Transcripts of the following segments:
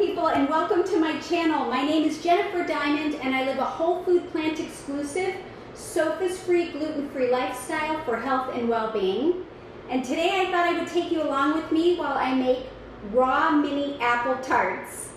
people, and welcome to my channel. My name is Jennifer Diamond and I live a whole food plant exclusive, SOFAs-free, gluten-free lifestyle for health and well-being. And today I thought I would take you along with me while I make raw mini apple tarts.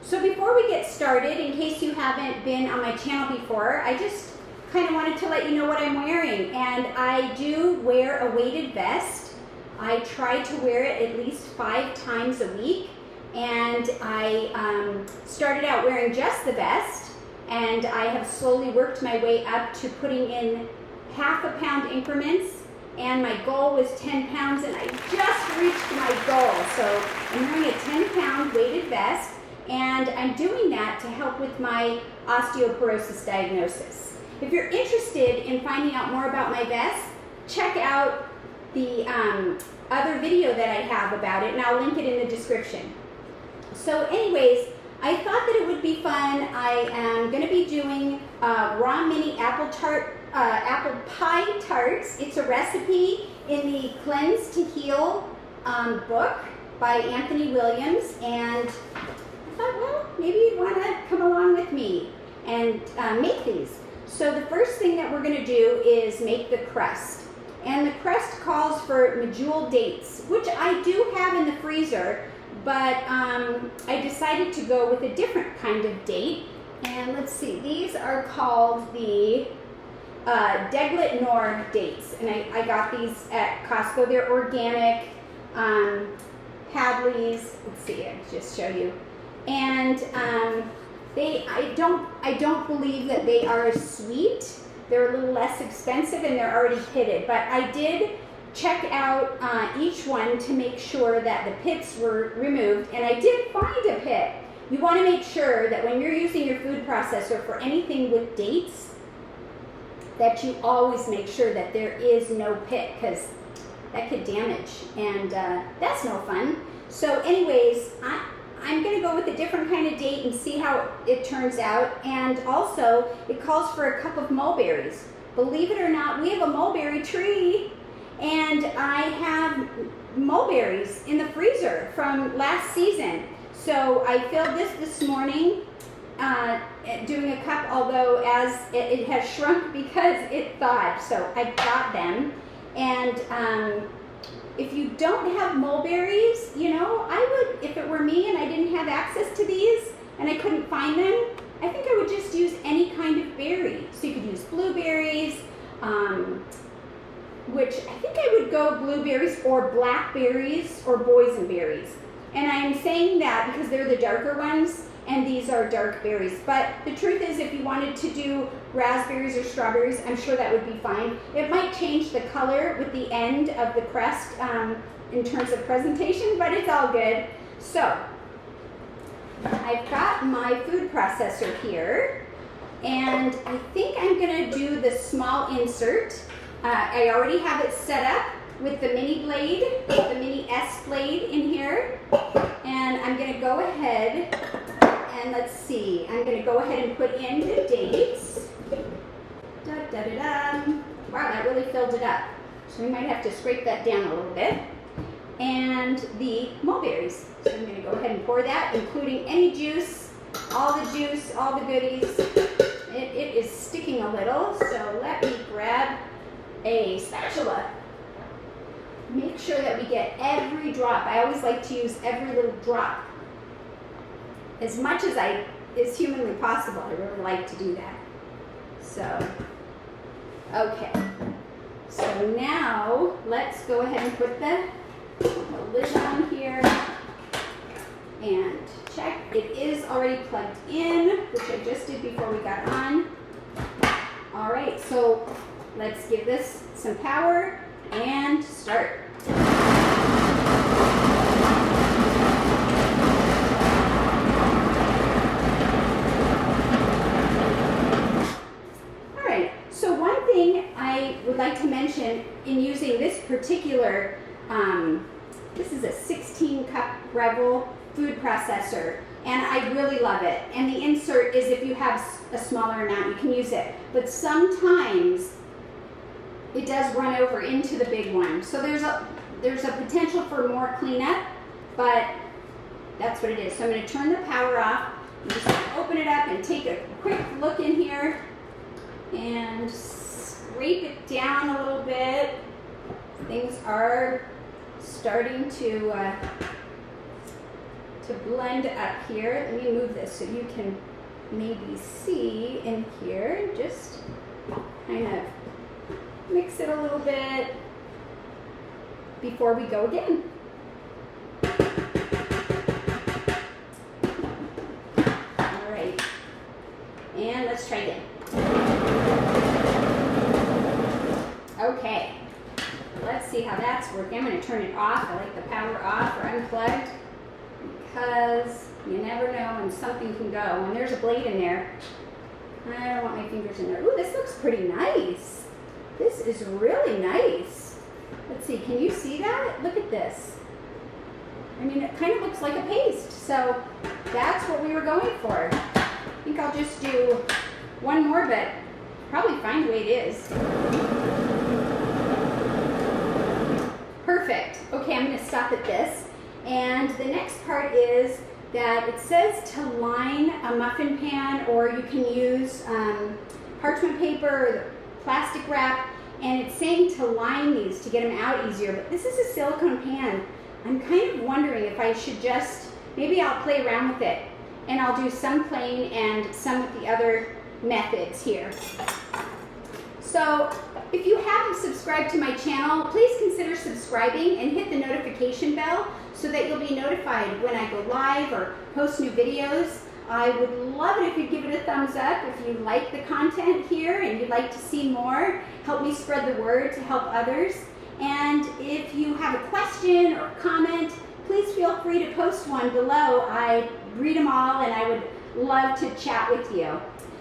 So before we get started, in case you haven't been on my channel before, I just kind of wanted to let you know what I'm wearing. And I do wear a weighted vest. I try to wear it at least 5 times a week. And I started out wearing just the vest, and I have slowly worked my way up to putting in ½ pound increments. And my goal was 10 pounds, and I just reached my goal. So I'm wearing a 10-pound weighted vest. And I'm doing that to help with my osteoporosis diagnosis. If you're interested in finding out more about my vest, check out the other video that I have about it, and I'll link it in the description. So anyways, I thought that it would be fun. I am going to be doing raw mini apple pie tarts. It's a recipe in the Cleanse to Heal book by Anthony Williams, and I thought, well, maybe you'd want to come along with me and make these. So the first thing that we're going to do is make the crust. And the crust calls for medjool dates, which I do have in the freezer, but I decided to go with a different kind of date. And let's see, these are called the Deglet Nor dates. And I got these at Costco. They're organic, Hadley's. Let's see, I'll just show you. And I don't believe that they are sweet. They're a little less expensive and they're already pitted. But I did check out each one to make sure that the pits were removed, and I did find a pit. You want to make sure that when you're using your food processor for anything with dates, that you always make sure that there is no pit, because that could damage, and that's no fun. So anyways, I'm going to go with a different kind of date and see how it turns out. And also, it calls for a cup of mulberries. Believe it or not, we have a mulberry tree, and I have mulberries in the freezer from last season. So I filled this morning, doing a cup, although as it has shrunk because it thawed. So I got them, and if you don't have mulberries, you know, I would, if it were me and I didn't have access to these and I couldn't find them, I think I would just use any kind of berry. So you could use blueberries, which I think I would go blueberries or blackberries or boysenberries. And I'm saying that because they're the darker ones and these are dark berries. But the truth is, if you wanted to do raspberries or strawberries, I'm sure that would be fine. It might change the color with the end of the crust in terms of presentation, but it's all good. So I've got my food processor here, and I think I'm gonna do the small insert. I already have it set up with the mini blade, the mini S blade in here, and I'm gonna go ahead and let's see, I'm going to go ahead and put in the dates. Da, da, da, da. Wow, that really filled it up. So we might have to scrape that down a little bit. And the mulberries. So I'm going to go ahead and pour that, including any juice, all the goodies. It is sticking a little, so let me grab a spatula. Make sure that we get every drop. I always like to use every little drop. As much as is humanly possible, I really like to do that. So, okay. So now, let's go ahead and put the lid on here and check. It is already plugged in, which I just did before we got on. All right, so let's give this some power and start. I would like to mention in using this particular, this is a 16-cup Breville food processor, and I really love it. And the insert is if you have a smaller amount, you can use it. But sometimes it does run over into the big one. So there's a potential for more cleanup, but that's what it is. So I'm going to turn the power off and just open it up and take a quick look in here and scrape it down a little bit. Things are starting to blend up here. Let me move this so you can maybe see in here. Just kind of mix it a little bit before we go again. All right, and let's try again. Okay, let's see how that's working. I'm going to turn it off. I like the power off or unplugged because you never know when something can go. When there's a blade in there, I don't want my fingers in there. Ooh, this looks pretty nice. This is really nice. Let's see, can you see that? Look at this. I mean, it kind of looks like a paste. So that's what we were going for. I think I'll just do one more, but probably find the way it is. Perfect. Okay, I'm going to stop at this. And the next part is that it says to line a muffin pan, or you can use parchment paper or plastic wrap, and it's saying to line these to get them out easier, but this is a silicone pan. I'm kind of wondering if I should just, maybe I'll play around with it, and I'll do some plain and some of the other methods here. So if you haven't subscribed to my channel, please consider subscribing and hit the notification bell so that you'll be notified when I go live or post new videos. I would love it if you'd give it a thumbs up if you like the content here and you'd like to see more. Help me spread the word to help others. And if you have a question or comment, please feel free to post one below. I read them all and I would love to chat with you.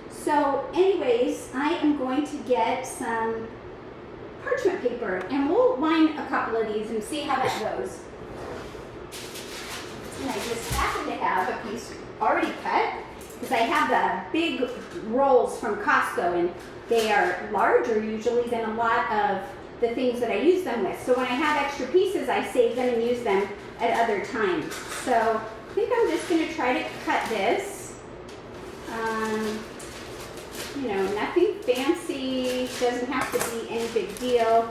So anyways, I am going to get some parchment paper and we'll line a couple of these and see how that goes. And I just happen to have a piece already cut because I have the big rolls from Costco and they are larger usually than a lot of the things that I use them with. So when I have extra pieces, I save them and use them at other times. So I think I'm just going to try to cut this. You know, nothing fancy, doesn't have to be any big deal.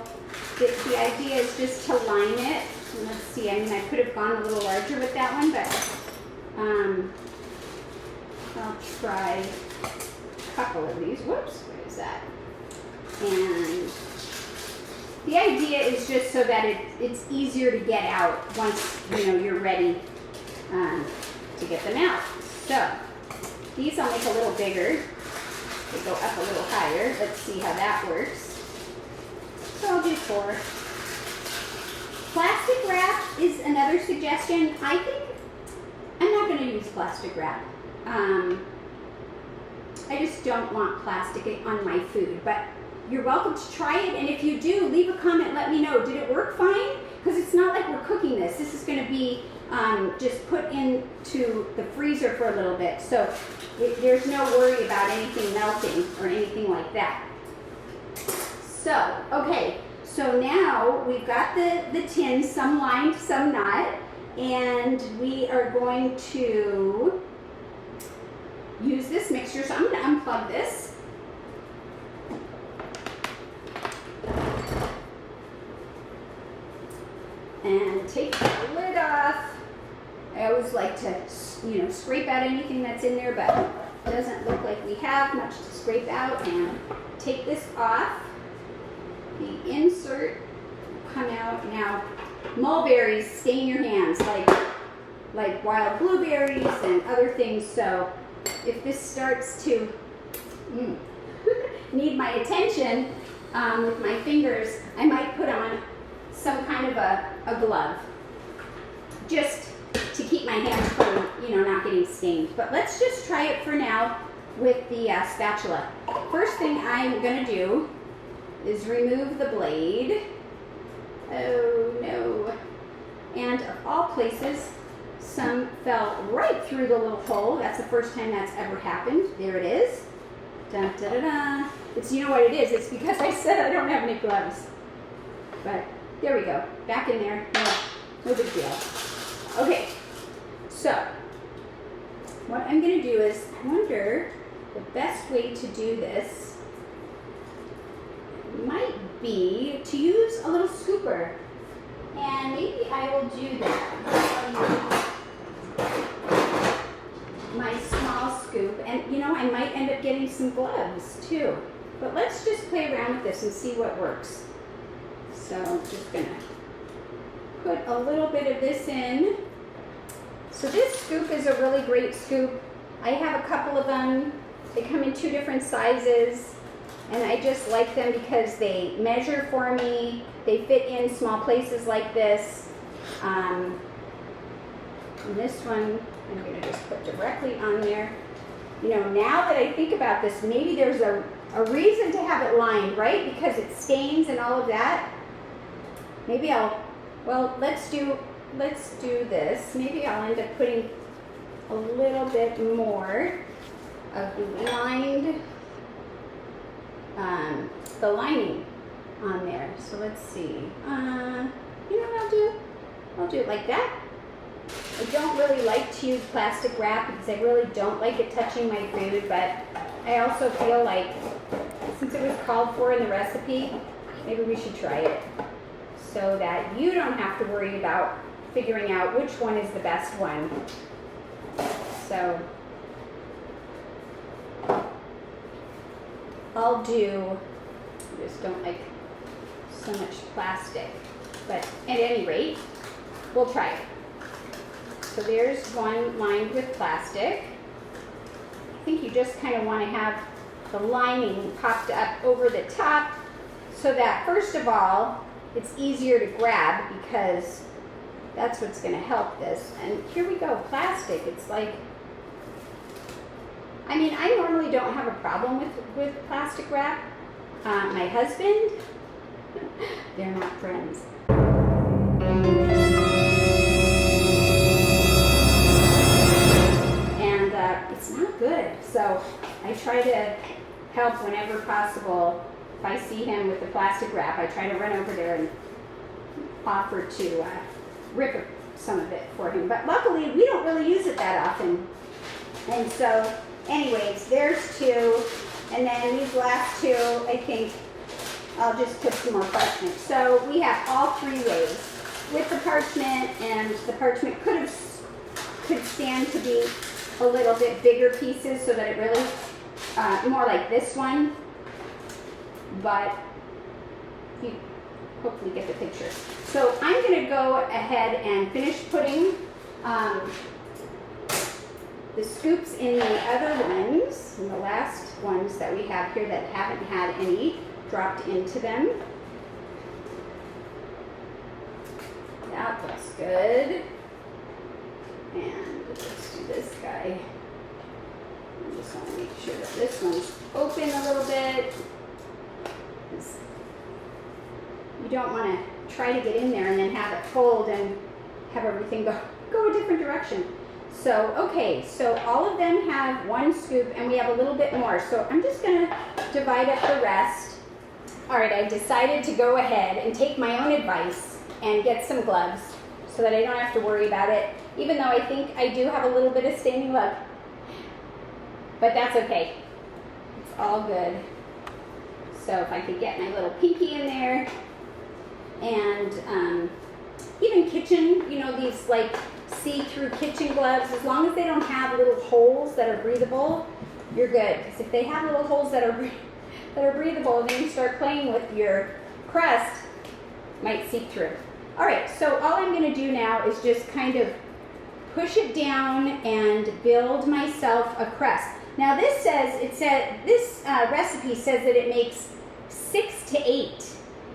The idea is just to line it. And let's see, I mean, I could have gone a little larger with that one, but I'll try a couple of these. Whoops, what is that? And the idea is just so that it's easier to get out once, you know, you're ready to get them out. So these I'll make a little bigger. They go up a little higher. Let's see how that works. So I'll do 4. Plastic wrap is another suggestion. I think I'm not going to use plastic wrap. I just don't want plastic on my food, but you're welcome to try it. And if you do, leave a comment, let me know. Did it work fine? Because it's not like we're cooking this. This is going to be just put into the freezer for a little bit. So there's no worry about anything melting or anything like that. So, okay. So now we've got the tin, some lined, some not. And we are going to use this mixture. So I'm going to unplug this. And take the lid off. I always like to, you know, scrape out anything that's in there, but it doesn't look like we have much to scrape out. And take this off. The insert will come out. Now, mulberries stain your hands like wild blueberries and other things. So if this starts to need my attention with my fingers, I might put on some kind of a glove just to keep my hands from, you know, not getting stained. But let's just try it for now with the spatula. First thing I'm going to do is remove the blade. Oh no. And of all places, some fell right through the little hole. That's the first time that's ever happened. There it is. Dun, da, da, da. It's, you know what it is? It's because I said I don't have any gloves. But there we go. Back in there. No big deal. Okay. So, what I'm going to do is, I wonder the best way to do this might be to use a little scooper. And maybe I will do that. My small scoop. And you know, I might end up getting some gloves too. But let's just play around with this and see what works. So I'm just going to put a little bit of this in. So this scoop is a really great scoop. I have a couple of them. They come in 2 different sizes, and I just like them because they measure for me. They fit in small places like this. And this one, I'm going to just put directly on there. You know, now that I think about this, maybe there's a reason to have it lined, right? Because it stains and all of that. Maybe let's do this. Maybe I'll end up putting a little bit more of the lining on there. So let's see. You know what I'll do? I'll do it like that. I don't really like to use plastic wrap because I really don't like it touching my food, but I also feel like since it was called for in the recipe, maybe we should try it so that you don't have to worry about figuring out which one is the best one. So I'll do, I just don't like so much plastic, but at any rate, we'll try it. So there's one lined with plastic. I think you just kind of want to have the lining popped up over the top so that first of all, it's easier to grab because that's what's going to help this. And here we go, plastic. It's like, I mean, I normally don't have a problem with plastic wrap. My husband, they're not friends. And it's not good. So I try to help whenever possible. If I see him with the plastic wrap, I try to run over there and offer to rip some of it for him. But luckily, we don't really use it that often. And so, anyways, there's 2. And then these last 2, I think I'll just put some more parchment. So we have all 3 ways with the parchment, and the parchment could stand to be a little bit bigger pieces so that it really, more like this one. But you hopefully get the picture. So I'm going to go ahead and finish putting the scoops in the other ones, in the last ones that we have here that haven't had any dropped into them. That looks good. And let's do this guy. I just want to make sure that this one's open a little bit. You don't want to try to get in there and then have it fold and have everything go a different direction. So, okay, so all of them have 1 scoop and we have a little bit more. So I'm just going to divide up the rest. All right, I decided to go ahead and take my own advice and get some gloves so that I don't have to worry about it, even though I think I do have a little bit of standing love. But that's okay. It's all good. So if I could get my little pinky in there, and even kitchen, you know, these like see-through kitchen gloves, as long as they don't have little holes that are breathable, you're good. Because if they have little holes that are breathable, and then you start playing with your crust, it might seep through. All right, so all I'm going to do now is just kind of push it down and build myself a crust. Now this recipe says that it makes 6 to 8,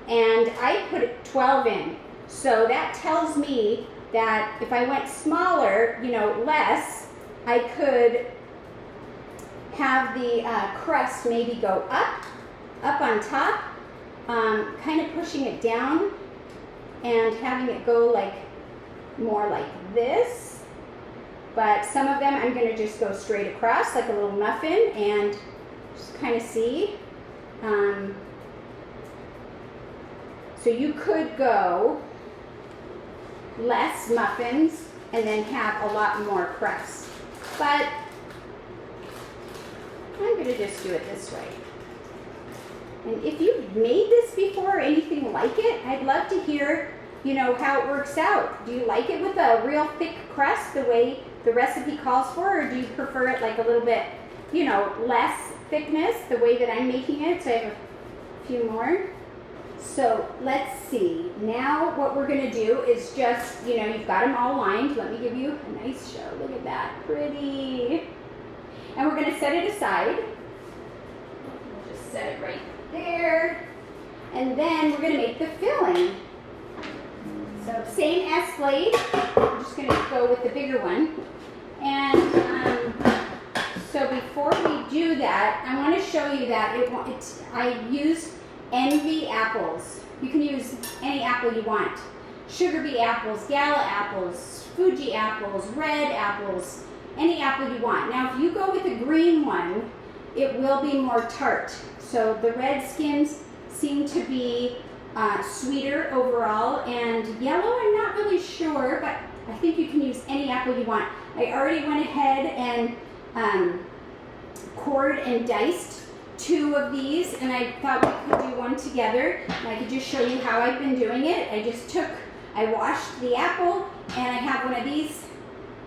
and I put 12 in. So that tells me that if I went smaller, you know, less, I could have the crust maybe go up on top, kind of pushing it down and having it go like more like this, but some of them I'm gonna just go straight across like a little muffin and just kind of see. So you could go less muffins and then have a lot more crust. But I'm gonna just do it this way. And if you've made this before or anything like it, I'd love to hear, you know, how it works out. Do you like it with a real thick crust the way the recipe calls for, or do you prefer it like a little bit, you know, less thickness the way that I'm making it? So I have a few more. So let's see. Now what we're going to do is just, you know, you've got them all lined. Let me give you a nice show. Look at that. Pretty. And we're going to set it aside. We'll just set it right there. And then we're going to make the filling. So same S blade. I'm just going to go with the bigger one. And so before we do that, I want to show you that I used Envy apples. You can use any apple you want. Sugar bee apples, Gala apples, Fuji apples, red apples, any apple you want. Now if you go with a green one, it will be more tart. So the red skins seem to be sweeter overall, and yellow I'm not really sure, but I think you can use any apple you want. I already went ahead and cored and diced 2 of these, and I thought we could do one together, and I could just show you how I've been doing it. I washed the apple, and I have one of these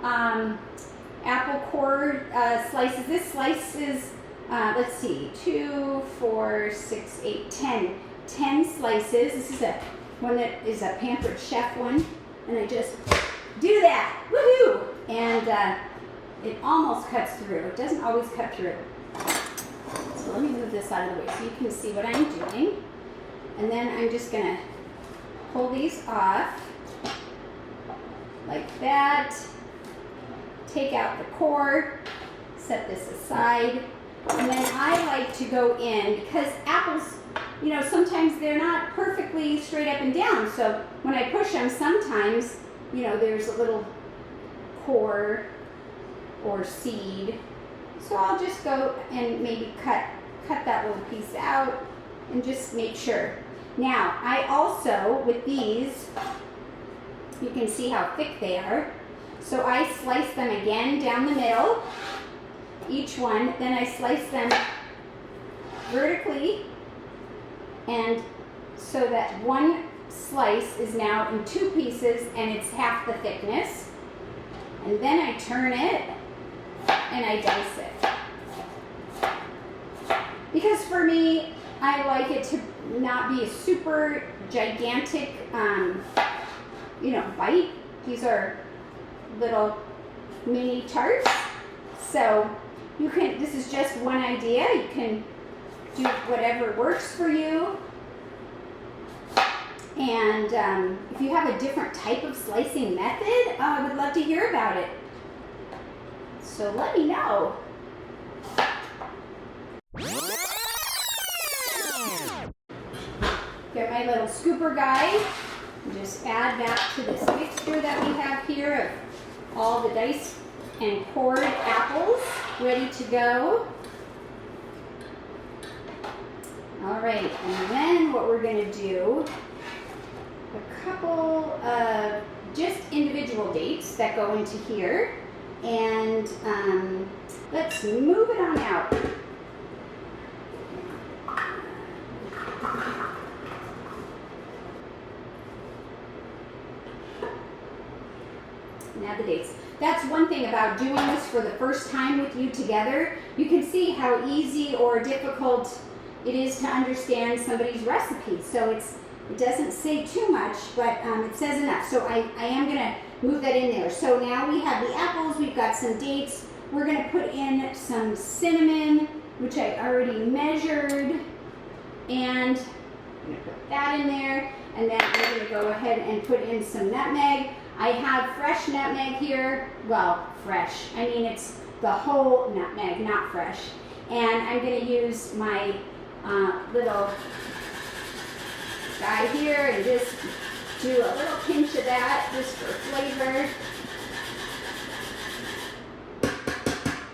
apple core slices. This slice is, let's see, 2, 4, 6, 8, 10 slices. This is one that is a Pampered Chef one, and I just do that, woohoo! And it almost cuts through. It doesn't always cut through. So let me move this out of the way so you can see what I'm doing. And then I'm just going to pull these off like that. Take out the core, set this aside. And then I like to go in, because apples, you know, sometimes they're not perfectly straight up and down. So when I push them, sometimes, you know, there's a little core or seed. So I'll just go and maybe cut that little piece out and just make sure. Now, I also, with these, you can see how thick they are. So I slice them again down the middle, each one. Then I slice them vertically, and so that one slice is now in 2 pieces and it's half the thickness. And then I turn it and I dice it. Because for me, I like it to not be a super gigantic, you know, bite. These are little mini tarts. So you can, this is just one idea. You can do whatever works for you. And if you have a different type of slicing method, I would love to hear about it. So let me know. Get my little scooper guy and just add that to this mixture that we have here of all the diced and cored apples ready to go. All right, and then what we're going to do, a couple of just individual dates that go into here, and let's move it on out. Now the dates. That's one thing about doing this for the first time with you together. You can see how easy or difficult it is to understand somebody's recipe. So it doesn't say too much, but it says enough. So I am going to move that in there. So now we have the apples, we've got some dates. We're going to put in some cinnamon, which I already measured. And I'm going to put that in there. And then I'm going to go ahead and put in some nutmeg. I have fresh nutmeg here. Well, fresh. I mean, it's the whole nutmeg, not fresh. And I'm going to use my little guy here and just do a little pinch of that just for flavor.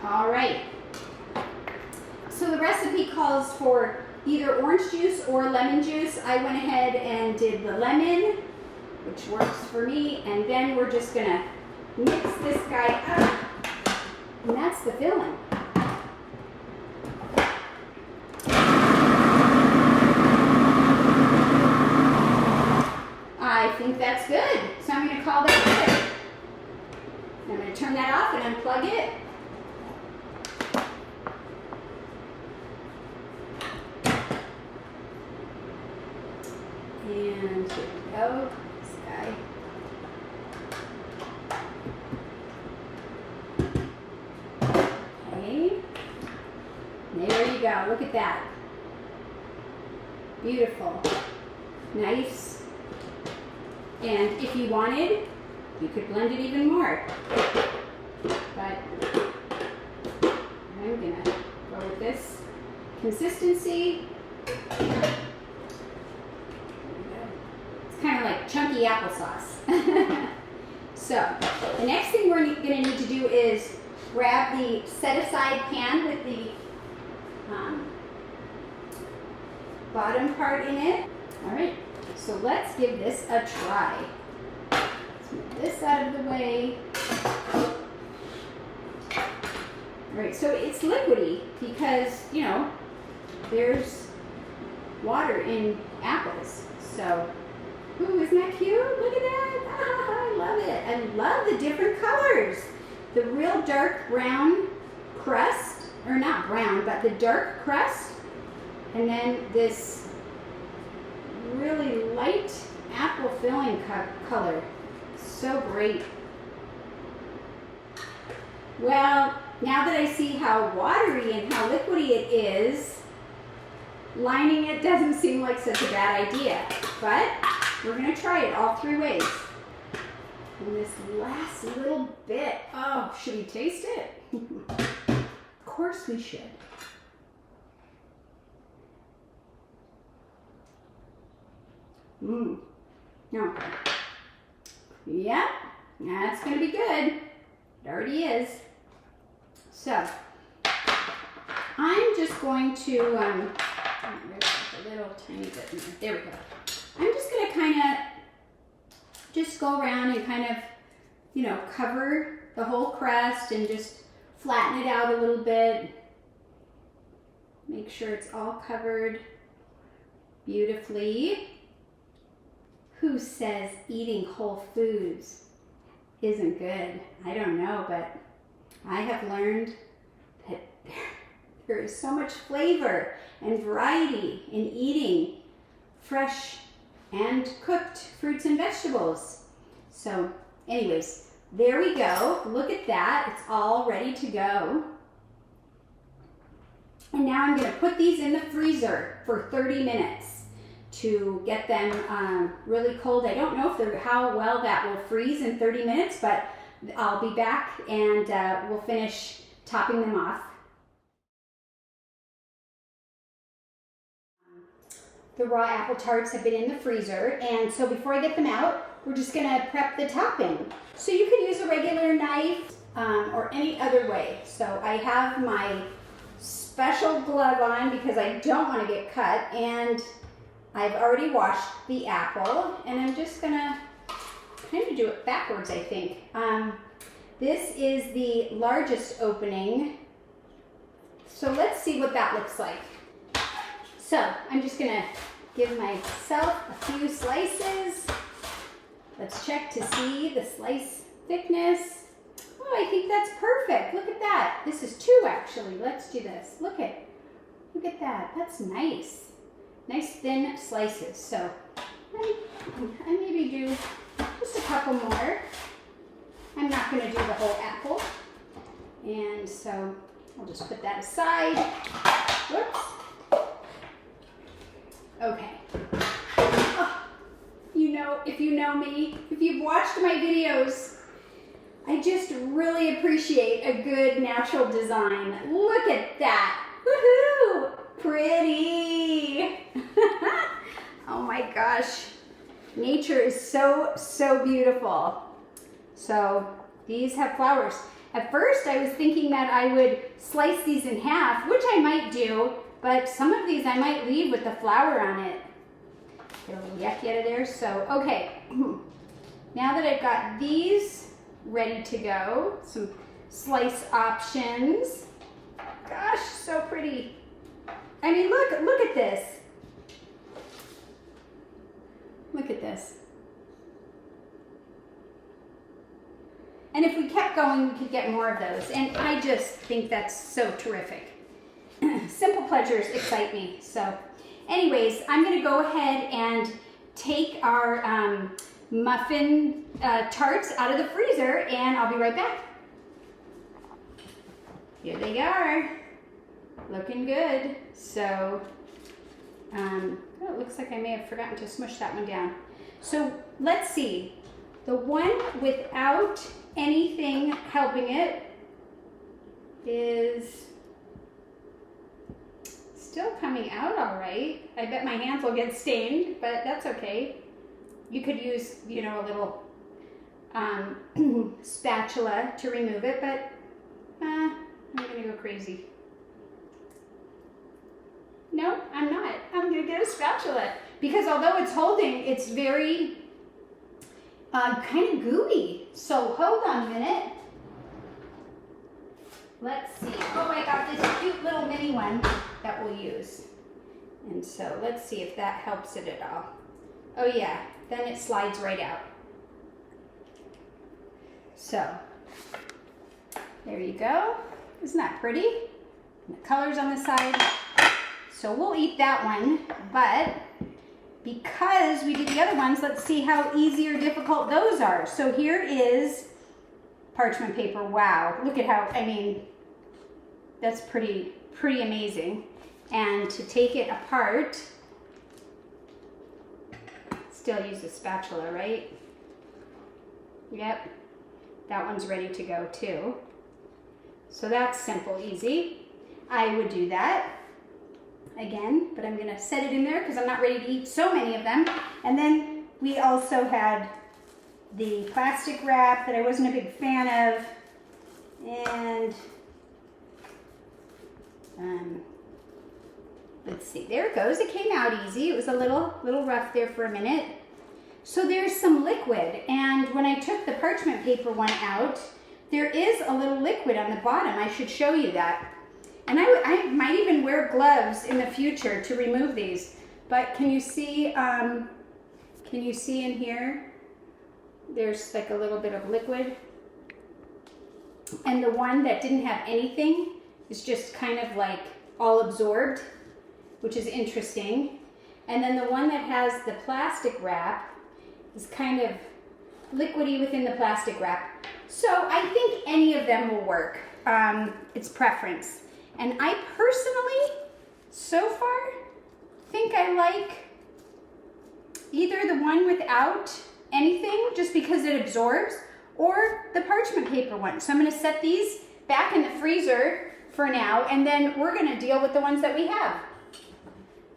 All right. So the recipe calls for either orange juice or lemon juice. I went ahead and did the lemon, which works for me, and then we're just gonna mix this guy up, and that's the filling. I think that's good, so I'm gonna call that good. I'm gonna turn that off and unplug it. And here we go, this guy. Okay, there you go, look at that. Beautiful, nice. And if you wanted, you could blend it even more. But I'm gonna go with this consistency. Kind of like chunky applesauce. So the next thing we're going to need to do is grab the set aside pan with the bottom part in it. All right, so let's give this a try. Let's move this out of the way. All right, so it's liquidy because, you know, there's water in apples. So ooh, isn't that cute? Look at that. Ah, I love it. I love the different colors. The real dark brown crust, or not brown, but the dark crust. And then this really light apple filling color. So great. Well, now that I see how watery and how liquidy it is, lining it doesn't seem like such a bad idea. But we're going to try it all three ways. And this last little bit, oh, should we taste it? Of course we should. Mmm. Okay. Yep, that's going to be good. It already is. So, I'm just going to, there's a little tiny bit in there. There we go. I'm just going to kind of just go around and kind of, you know, cover the whole crust and just flatten it out a little bit. Make sure it's all covered beautifully. Who says eating whole foods isn't good? I don't know, but I have learned that there is so much flavor and variety in eating fresh and cooked fruits and vegetables. So anyways, there we go. Look at that. It's all ready to go. And now I'm going to put these in the freezer for 30 minutes to get them really cold. I don't know how well that will freeze in 30 minutes, but I'll be back and we'll finish topping them off. The raw apple tarts have been in the freezer, and so before I get them out, we're just gonna prep the topping. So you could use a regular knife or any other way. So I have my special glove on because I don't want to get cut, and I've already washed the apple, and I'm just gonna kind of do it backwards, I think. This is the largest opening, so let's see what that looks like. So I'm just gonna give myself a few slices. Let's check to see the slice thickness. Oh, I think that's perfect. Look at that. This is 2 actually. Let's do this. Look at that. That's nice. Nice thin slices. So I maybe do just a couple more. I'm not going to do the whole apple. And so I'll just put that aside. Whoops. Okay. Oh, you know, if you know me, if you've watched my videos, I just really appreciate a good natural design. Look at that. Woohoo! Pretty. Oh my gosh. Nature is so beautiful. So these have flowers. At first I was thinking that I would slice these in half, which I might do, but some of these I might leave with the flour on it. Get a little yucky out of there. So, okay, now that I've got these ready to go, some slice options. Gosh, so pretty. I mean, look at this. Look at this. And if we kept going, we could get more of those. And I just think that's so terrific. Simple pleasures excite me. So anyways, I'm going to go ahead and take our muffin tarts out of the freezer, and I'll be right back. Here they are. Looking good. So, oh, it looks like I may have forgotten to smush that one down. So let's see. The one without anything helping it is still coming out all right. I bet my hands will get stained, but that's okay. You could use, you know, a little spatula to remove it, but I'm gonna go crazy. No, I'm not. I'm gonna get a spatula because although it's holding, it's very kind of gooey. So hold on a minute. Let's see. Oh, I got this cute little mini one that we'll use. And so let's see if that helps it at all. Oh yeah, then it slides right out. So there you go. Isn't that pretty? And the colors on the side. So we'll eat that one, but because we did the other ones, let's see how easy or difficult those are. So here is parchment paper. Wow, look at how, I mean, that's pretty amazing. And to take it apart, still use a spatula, right? Yep, that one's ready to go too. So that's simple, easy. I would do that again, but I'm gonna set it in there because I'm not ready to eat so many of them. And then we also had the plastic wrap that I wasn't a big fan of, and let's see, there it goes. It came out easy. It was a little rough there for a minute. So there's some liquid, and when I took the parchment paper one out, there is a little liquid on the bottom. I should show you that. And I might even wear gloves in the future to remove these. But can you see in here? There's like a little bit of liquid. And the one that didn't have anything is just kind of like all absorbed, which is interesting. And then the one that has the plastic wrap is kind of liquidy within the plastic wrap. So I think any of them will work. It's preference. And I personally, so far, think I like either the one without anything, just because it absorbs, or the parchment paper one. So I'm gonna set these back in the freezer for now, and then we're gonna deal with the ones that we have.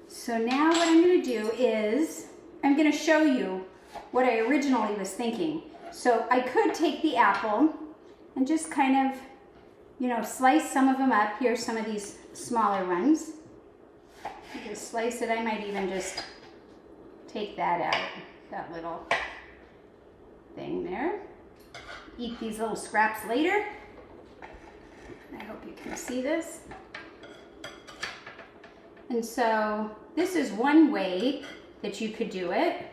So now what I'm gonna do is, I'm gonna show you what I originally was thinking. So I could take the apple and just kind of, you know, slice some of them up. Here's some of these smaller ones. Just slice it. I might even just take that out, that little thing there. Eat these little scraps later. I hope you can see this. And so this is one way that you could do it.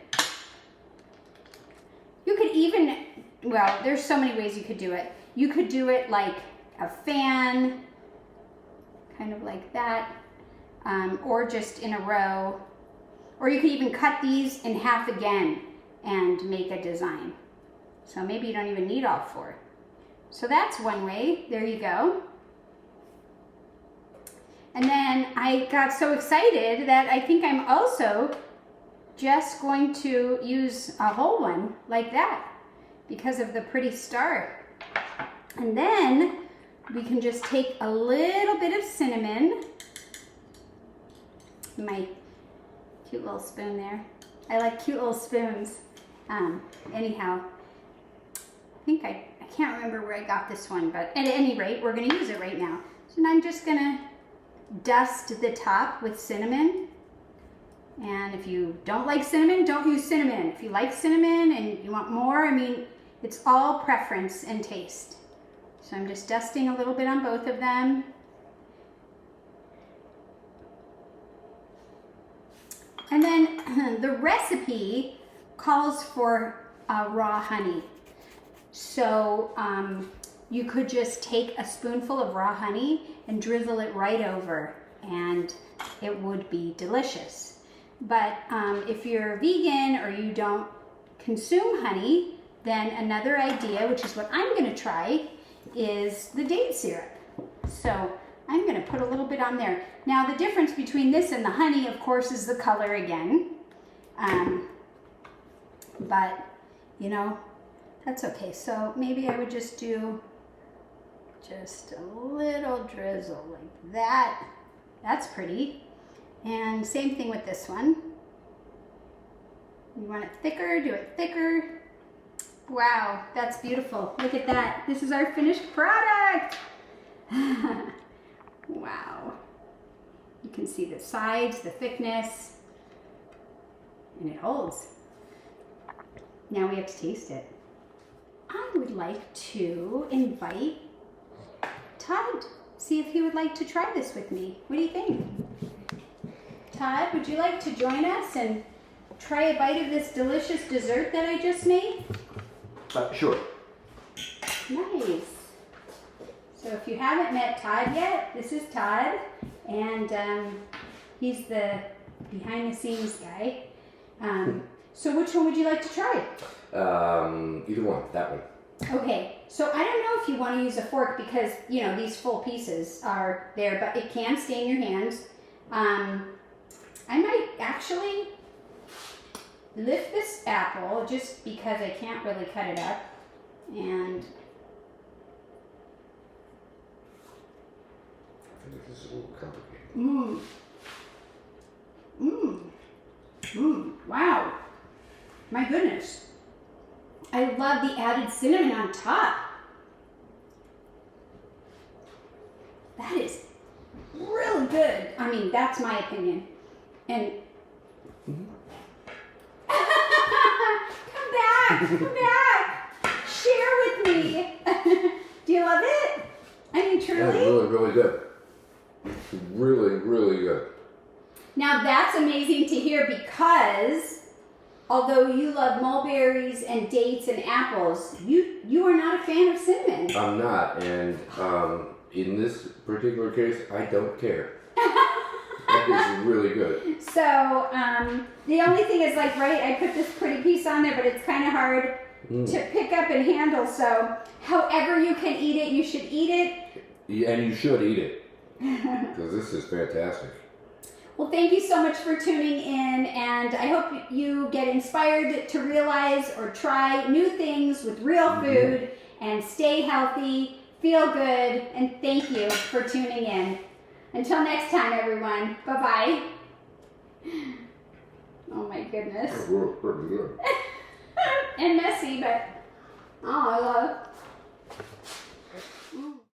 You could even, well, there's so many ways you could do it. You could do it like a fan, kind of like that, or just in a row. Or you could even cut these in half again and make a design. So maybe you don't even need all four. So that's one way. There you go. And then I got so excited that I think I'm also just going to use a whole one like that because of the pretty star. And then we can just take a little bit of cinnamon. My cute little spoon there. I like cute little spoons. Anyhow, I think I can't remember where I got this one, but at any rate, we're gonna use it right now. So now I'm just gonna dust the top with cinnamon. And if you don't like cinnamon, don't use cinnamon. If you like cinnamon and you want more, I mean, it's all preference and taste. So I'm just dusting a little bit on both of them. And then the recipe calls for raw honey. So you could just take a spoonful of raw honey and drizzle it right over, and it would be delicious. But if you're vegan or you don't consume honey, then another idea, which is what I'm gonna try, is the date syrup. So I'm gonna put a little bit on there. Now the difference between this and the honey, of course, is the color again. But, you know, that's okay. So maybe I would just do just a little drizzle like that. That's pretty. And same thing with this one. You want it thicker, do it thicker. Wow, that's beautiful. Look at that. This is our finished product. Wow. You can see the sides, the thickness, and it holds. Now we have to taste it. I would like to invite Todd, see if he would like to try this with me. What do you think? Todd, would you like to join us and try a bite of this delicious dessert that I just made? Sure. Nice. So if you haven't met Todd yet, this is Todd, and he's the behind the scenes guy. So which one would you like to try? Either one, that one. Okay, so I don't know if you want to use a fork because, you know, these full pieces are there, but it can stain your hands. I might actually lift this apple just because I can't really cut it up, and I think this is a little complicated. Wow. My goodness. I love the added cinnamon on top. That is really good. I mean, that's my opinion. And come back, share with me. Do you love it? I mean, truly? That's really, really good. Really, really good. Now that's amazing to hear because although you love mulberries and dates and apples, you are not a fan of cinnamon. I'm not, and in this particular case, I don't care. That is really good. So the only thing is, like, right, I put this pretty piece on there, but it's kind of hard to pick up and handle. So however you can eat it, you should eat it. Yeah, and you should eat it because this is fantastic. Well, thank you so much for tuning in, and I hope you get inspired to realize or try new things with real food and stay healthy, feel good, and thank you for tuning in. Until next time, everyone. Bye-bye. Oh, my goodness. That works pretty good. And messy, but oh, I love